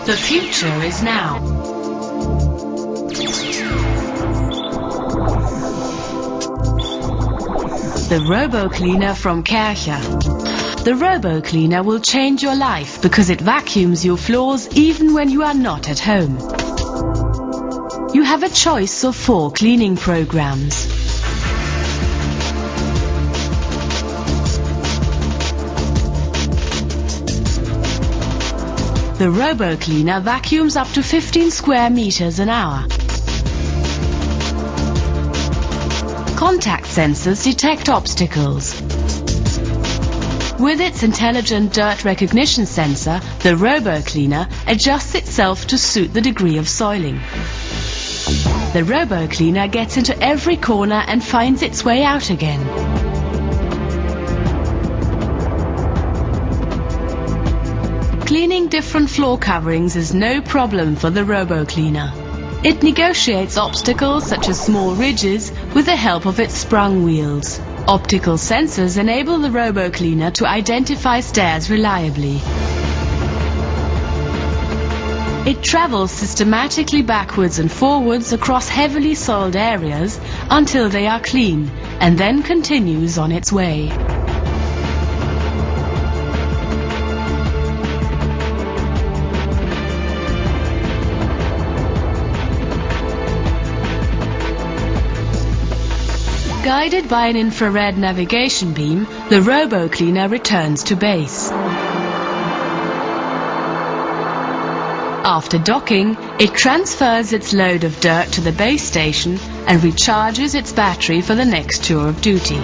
The future is now. The Robo Cleaner from Karcher. The Robo Cleaner will change your life because it vacuums your floors even when you are not at home. You have a choice of 4 cleaning programs. The Robo Cleaner vacuums up to 15 square meters an hour. Contact sensors detect obstacles. With its intelligent dirt recognition sensor, the Robo Cleaner adjusts itself to suit the degree of soiling. The Robo Cleaner gets into every corner and finds its way out again. Cleaning different floor coverings is no problem for the Robo Cleaner. It negotiates obstacles such as small ridges with the help of its sprung wheels. Optical sensors enable the Robo Cleaner to identify stairs reliably. It travels systematically backwards and forwards across heavily soiled areas until they are clean, and then continues on its way. Guided by an infrared navigation beam, the Robo Cleaner returns to base. After docking, it transfers its load of dirt to the base station and recharges its battery for the next tour of duty.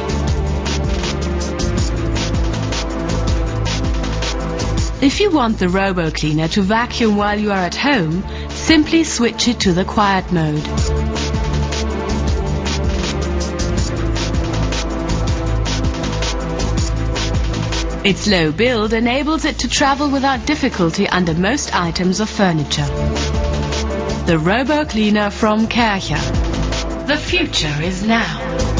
If you want the Robo Cleaner to vacuum while you are at home, simply switch it to the quiet mode. Its low build enables it to travel without difficulty under most items of furniture. The Robo Cleaner from Karcher. The future is now.